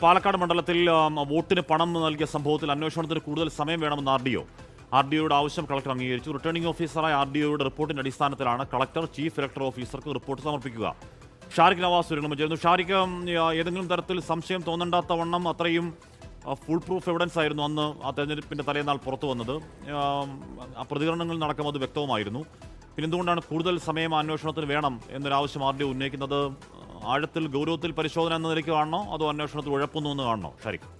പാലക്കാട് മണ്ഡലത്തിൽ വോട്ടിന് പണം നൽകിയ സംഭവത്തിൽ അന്വേഷണത്തിന് കൂടുതൽ സമയം വേണമെന്ന് ആർ ഡി ഒയുടെ ആവശ്യം കളക്ടർ അംഗീകരിച്ചു. റിട്ടേണിംഗ് ഓഫീസറായ ആർ ഡി ഒയുടെ റിപ്പോർട്ടിന്റെ അടിസ്ഥാനത്തിലാണ് കളക്ടർ ചീഫ് ഇലക്ടറൽ ഓഫീസർക്ക് റിപ്പോർട്ട് സമർപ്പിക്കുക. ഷാരിഖ് നവാസ് ചേരുന്നു. ഷാരിഖ്, ഏതെങ്കിലും തരത്തിൽ സംശയം തോന്നണ്ടാത്ത വണ്ണം അത്രയും ഫുൾ പ്രൂഫ് എവിഡൻസ് ആയിരുന്നു അന്ന് ആ തെരഞ്ഞെടുപ്പിന്റെ തലേന്നാൾ പുറത്തു വന്നത്. പ്രതികരണങ്ങളിൽ നടക്കം അത് വ്യക്തവുമായിരുന്നു. പിന്നെ എന്തുകൊണ്ടാണ് കൂടുതൽ സമയം അന്വേഷണത്തിന് വേണം എന്നൊരാവശ്യം ആർ ഡി ഒ ഉന്നയിക്കുന്നത്? ആഴത്തിൽ ഗൗരവത്തിൽ പരിശോധന എന്ന നിലയ്ക്ക് കാണണോ അതോ അന്വേഷണത്തിൽ ഉഴപ്പുന്നു എന്ന് കാണണോ? ഷാരിഖ്.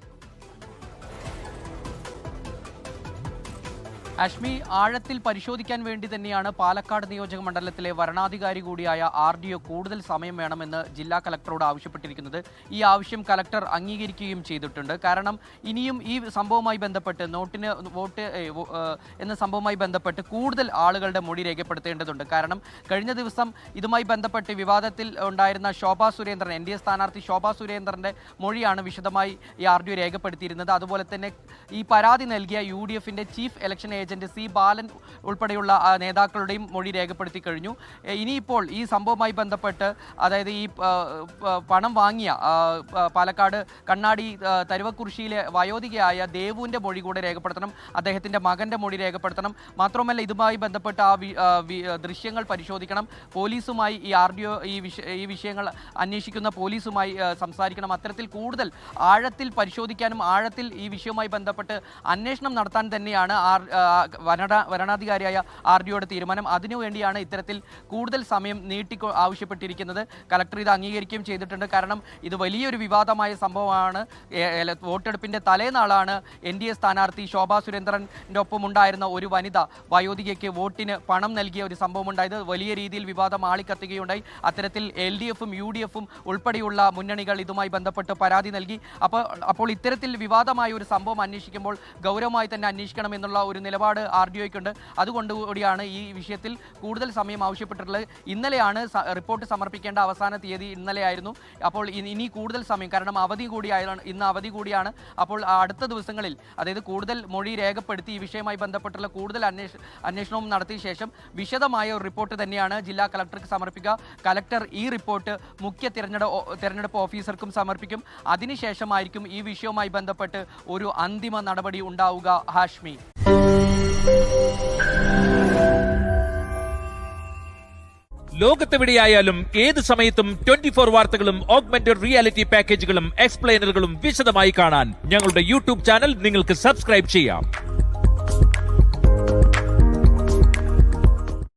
അഷ്മി, ആഴത്തിൽ പരിശോധിക്കാൻ വേണ്ടി തന്നെയാണ് പാലക്കാട് നിയോജക മണ്ഡലത്തിലെ വരണാധികാരി കൂടിയായ ആർ ഡി ഒ കൂടുതൽ സമയം വേണമെന്ന് ജില്ലാ കലക്ടറോട് ആവശ്യപ്പെട്ടിരിക്കുന്നത്. ഈ ആവശ്യം കലക്ടർ അംഗീകരിക്കുകയും ചെയ്തിട്ടുണ്ട്. കാരണം ഇനിയും ഈ സംഭവവുമായി ബന്ധപ്പെട്ട് വോട്ട് എന്ന സംഭവവുമായി ബന്ധപ്പെട്ട് കൂടുതൽ ആളുകളുടെ മൊഴി രേഖപ്പെടുത്തേണ്ടതുണ്ട്. കാരണം കഴിഞ്ഞ ദിവസം ഇതുമായി ബന്ധപ്പെട്ട് വിവാദത്തിൽ ഉണ്ടായിരുന്ന Shobha Surendran, N D A സ്ഥാനാർത്ഥി ശോഭാ സുരേന്ദ്രൻ്റെ മൊഴിയാണ് വിശദമായി ഈ ആർ ഡി ഒ രേഖപ്പെടുത്തിയിരുന്നത്. അതുപോലെ തന്നെ ഈ പരാതി നൽകിയ UDF chief election agent C Balan ഉൾപ്പെടെയുള്ള നേതാക്കളുടെയും മൊഴി രേഖപ്പെടുത്തി കഴിഞ്ഞു. ഇനിയിപ്പോൾ ഈ സംഭവവുമായി ബന്ധപ്പെട്ട്, അതായത് ഈ പണം വാങ്ങിയ പാലക്കാട് കണ്ണാടി തരുവക്കുറിശിയിലെ വയോധികയായ ദേവുവിൻ്റെ മൊഴി കൂടെ രേഖപ്പെടുത്തണം. അദ്ദേഹത്തിൻ്റെ മകൻ്റെ മൊഴി രേഖപ്പെടുത്തണം. മാത്രമല്ല ഇതുമായി ബന്ധപ്പെട്ട് ദൃശ്യങ്ങൾ പരിശോധിക്കണം. പോലീസുമായി ഈ ആർ ഡി ഒ ഈ വിഷയങ്ങൾ അന്വേഷിക്കുന്ന പോലീസുമായി സംസാരിക്കണം. അത്തരത്തിൽ കൂടുതൽ ആഴത്തിൽ പരിശോധിക്കാനും ആഴത്തിൽ ഈ വിഷയവുമായി ബന്ധപ്പെട്ട് അന്വേഷണം നടത്താൻ തന്നെയാണ് വരണാധികാരിയായ ആർ ഡി ഒയുടെ തീരുമാനം. അതിനുവേണ്ടിയാണ് ഇത്തരത്തിൽ കൂടുതൽ സമയം ആവശ്യപ്പെട്ടിരിക്കുന്നത്. കലക്ടർ ഇത് അംഗീകരിക്കുകയും ചെയ്തിട്ടുണ്ട്. കാരണം ഇത് വലിയൊരു വിവാദമായ സംഭവമാണ്. വോട്ടെടുപ്പിൻ്റെ തലേനാളാണ് NDA സ്ഥാനാർത്ഥി ശോഭാ സുരേന്ദ്രൻ്റെ ഒപ്പം ഉണ്ടായിരുന്ന ഒരു വനിത വയോധികയ്ക്ക് വോട്ടിന് പണം നൽകിയ ഒരു സംഭവം ഉണ്ടായത്. വലിയ രീതിയിൽ വിവാദം ആളിക്കത്തുകയുണ്ടായി. അത്തരത്തിൽ LDF UDF ഉൾപ്പെടെയുള്ള മുന്നണികൾ ഇതുമായി ബന്ധപ്പെട്ട് പരാതി നൽകി. അപ്പോൾ ഇത്തരത്തിൽ വിവാദമായ ഒരു സംഭവം അന്വേഷിക്കുമ്പോൾ ഗൗരവമായി തന്നെ അന്വേഷിക്കണം എന്നുള്ള ഒരു നിലപാട് ആർ ഡി ഒയ്ക്കുണ്ട്. അതുകൊണ്ടുകൂടിയാണ് ഈ വിഷയത്തിൽ കൂടുതൽ സമയം ആവശ്യപ്പെട്ടിട്ടുള്ളത്. ഇന്നലെയാണ് റിപ്പോർട്ട് സമർപ്പിക്കേണ്ട അവസാന തീയതി, ഇന്നലെയായിരുന്നു. അപ്പോൾ ഇനി കൂടുതൽ സമയം, കാരണം ഇന്ന് അവധി കൂടിയാണ്. അപ്പോൾ അടുത്ത ദിവസങ്ങളിൽ, അതായത് കൂടുതൽ മൊഴി രേഖപ്പെടുത്തി ഈ വിഷയവുമായി ബന്ധപ്പെട്ടുള്ള കൂടുതൽ അന്വേഷണവും നടത്തിയ ശേഷം വിശദമായ ഒരു റിപ്പോർട്ട് തന്നെയാണ് ജില്ലാ കളക്ടർക്ക് സമർപ്പിക്കുക. കലക്ടർ ഈ റിപ്പോർട്ട് മുഖ്യ തെരഞ്ഞെടുപ്പ് ഓഫീസർക്കും സമർപ്പിക്കും. അതിനുശേഷമായിരിക്കും ഈ വിഷയവുമായി ബന്ധപ്പെട്ട് ഒരു അന്തിമ നടപടി ഉണ്ടാവുക. ഹാഷ്മി. ലോകത്തെവിടെയായാലും ഏത് സമയത്തും 24 വാർത്തകളും ഓഗ്മെന്റഡ് റിയാലിറ്റി പാക്കേജുകളും എക്സ്പ്ലെയിനറുകളും വിശദമായി കാണാൻ ഞങ്ങളുടെ YouTube ചാനൽ നിങ്ങൾക്ക് സബ്സ്ക്രൈബ് ചെയ്യാം.